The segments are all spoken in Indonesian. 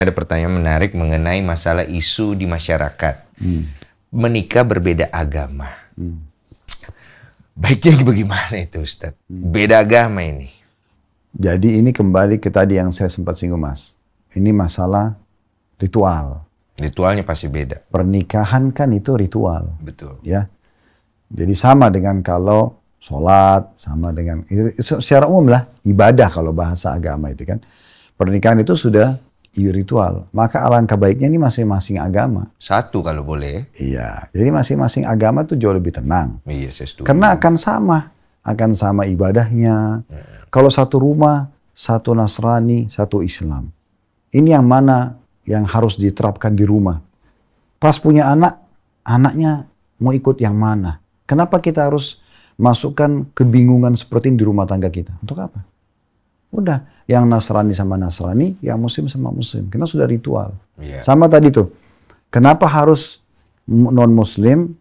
Ada pertanyaan menarik mengenai masalah isu di masyarakat. Menikah berbeda agama. Baiknya bagaimana itu, Ustadz? Beda agama ini. Jadi ini kembali ke tadi yang saya sempat singgung, Mas. Ini masalah ritual. Ritualnya pasti beda. Pernikahan kan itu ritual. Betul. Ya. Jadi sama dengan kalau sholat, sama dengan itu secara umum lah ibadah kalau bahasa agama itu kan. Pernikahan itu sudah ritual. Maka alangkah baiknya ini masing-masing agama. Satu kalau boleh. Iya. Jadi masing-masing agama tuh jauh lebih tenang. Iya, saya setuju. Karena akan sama ibadahnya. Kalau satu rumah, satu Nasrani, satu Islam. Ini yang mana yang harus diterapkan di rumah. Pas punya anak, anaknya mau ikut yang mana? Kenapa kita harus masukkan kebingungan seperti ini di rumah tangga kita? Untuk apa? Udah, yang Nasrani sama Nasrani, yang Muslim sama Muslim. Karena sudah ritual. Iya. Sama tadi tuh, kenapa harus non-Muslim,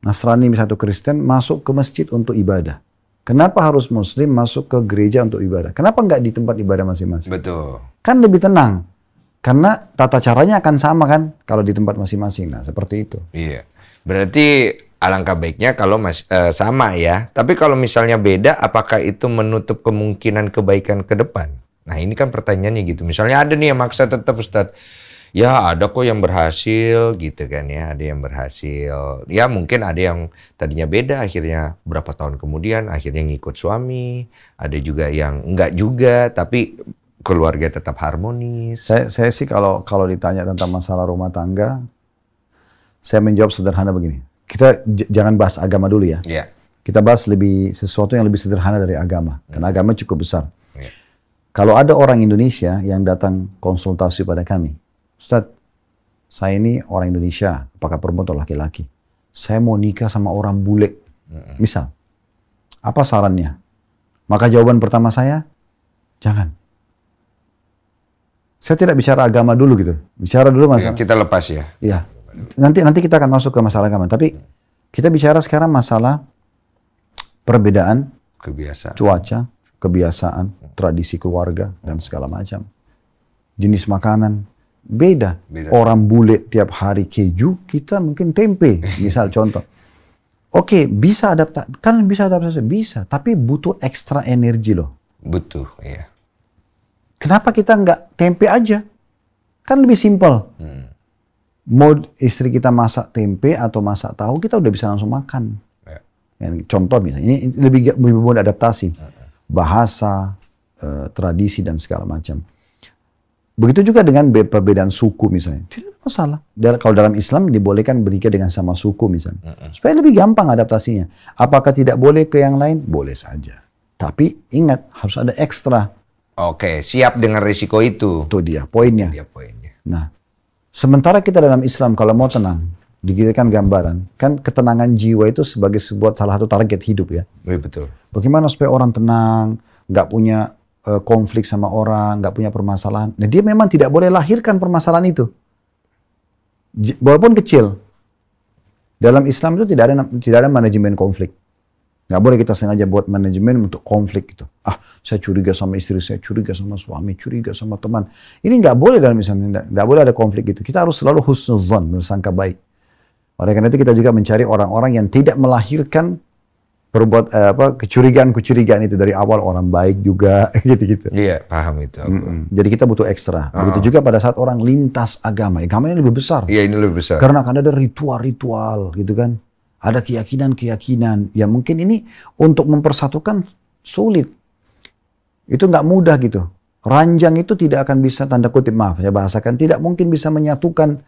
Nasrani satu Kristen masuk ke masjid untuk ibadah? Kenapa harus Muslim masuk ke gereja untuk ibadah? Kenapa nggak di tempat ibadah masing-masing? Betul. Kan lebih tenang. Karena tata caranya akan sama kan kalau di tempat masing-masing. Nah, seperti itu. Iya. Berarti alangkah baiknya kalau sama ya. Tapi kalau misalnya beda, apakah itu menutup kemungkinan kebaikan ke depan? Nah, ini kan pertanyaannya gitu. Misalnya ada nih yang maksa tetap, Ustadz. Ya, ada kok yang berhasil gitu kan ya. Ada yang berhasil. Ya, mungkin ada yang tadinya beda, akhirnya berapa tahun kemudian akhirnya ngikut suami. Ada juga yang enggak juga, tapi keluarga tetap harmonis. Saya sih kalau ditanya tentang masalah rumah tangga, saya menjawab sederhana begini. Kita jangan bahas agama dulu ya. Iya. Kita bahas sesuatu yang lebih sederhana dari agama. Karena agama cukup besar. Iya. Kalau ada orang Indonesia yang datang konsultasi pada kami, Ustadz, saya ini orang Indonesia, apakah perempuan atau laki-laki? Saya mau nikah sama orang bule. Misal, apa sarannya? Maka jawaban pertama saya, jangan. Saya tidak bicara agama dulu gitu. Bicara dulu masalah. Kita lepas ya. Iya. Nanti kita akan masuk ke masalah agama. Tapi kita bicara sekarang masalah perbedaan Kebiasaan. cuaca, kebiasaan, tradisi keluarga, dan segala macam. Jenis makanan. Beda. Orang bule tiap hari keju, kita mungkin tempe. Misal contoh. Oke, bisa adaptasi. Kan bisa adaptasi. Bisa. Tapi butuh ekstra energi loh. Butuh, iya. Kenapa kita nggak tempe aja? Kan lebih simpel. Mau istri kita masak tempe atau masak tahu, kita udah bisa langsung makan. Ya. Contoh misalnya, ini lebih mudah adaptasi. Bahasa, tradisi, dan segala macam. Begitu juga dengan perbedaan suku misalnya. Tidak ada masalah. Kalau dalam Islam dibolehkan bernikah dengan sama suku misalnya. Supaya lebih gampang adaptasinya. Apakah tidak boleh ke yang lain? Boleh saja. Tapi ingat, harus ada ekstra. Oke, siap dengan risiko itu. Itu dia poinnya. Dia poinnya. Nah, sementara kita dalam Islam kalau mau tenang, dikirakan gambaran, kan ketenangan jiwa itu sebagai sebuah salah satu target hidup ya. Betul. Bagaimana supaya orang tenang, nggak punya konflik sama orang, nggak punya permasalahan. Nah, dia memang tidak boleh lahirkan permasalahan itu. Walaupun kecil. Dalam Islam itu tidak ada manajemen konflik. Nggak boleh kita sengaja buat manajemen untuk konflik gitu. Saya curiga sama istri saya, curiga sama suami, curiga sama teman. Ini nggak boleh dalam Islam, nggak boleh ada konflik gitu. Kita harus selalu husnuzan, bersangka baik. Oleh karena itu kita juga mencari orang-orang yang tidak melahirkan kecurigaan itu dari awal, orang baik juga gitu-gitu. Iya, paham itu. Jadi kita butuh ekstra. Begitu juga pada saat orang lintas agama. Agama ini lebih besar. Iya, ini lebih besar. Karena akan ada ritual-ritual gitu kan. Ada keyakinan-keyakinan. Ya mungkin ini untuk mempersatukan sulit. Itu nggak mudah gitu. Ranjang itu tidak akan bisa, tanda kutip maaf saya bahasakan, tidak mungkin bisa menyatukan.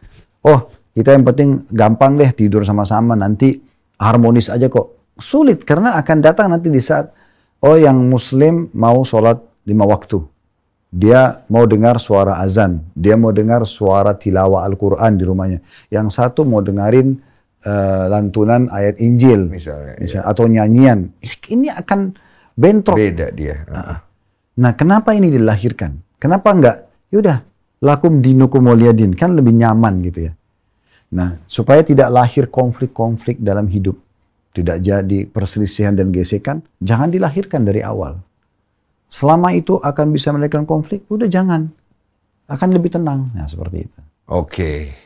Oh, kita yang penting gampang deh tidur sama-sama, nanti harmonis aja kok. Sulit, karena akan datang nanti di saat, yang Muslim mau sholat 5 waktu. Dia mau dengar suara azan. Dia mau dengar suara tilawah Al-Quran di rumahnya. Yang satu mau dengerin lantunan ayat Injil. Misalnya. Atau nyanyian. Ini akan bentrok. Beda dia. Nah, kenapa ini dilahirkan? Kenapa enggak? Yaudah, lakum dinukum waliyadin. Kan lebih nyaman gitu ya. Nah, supaya tidak lahir konflik-konflik dalam hidup. Tidak jadi perselisihan dan gesekan, jangan dilahirkan dari awal. Selama itu akan bisa melahirkan konflik, udah jangan. akan lebih tenang. Nah, seperti itu. Oke.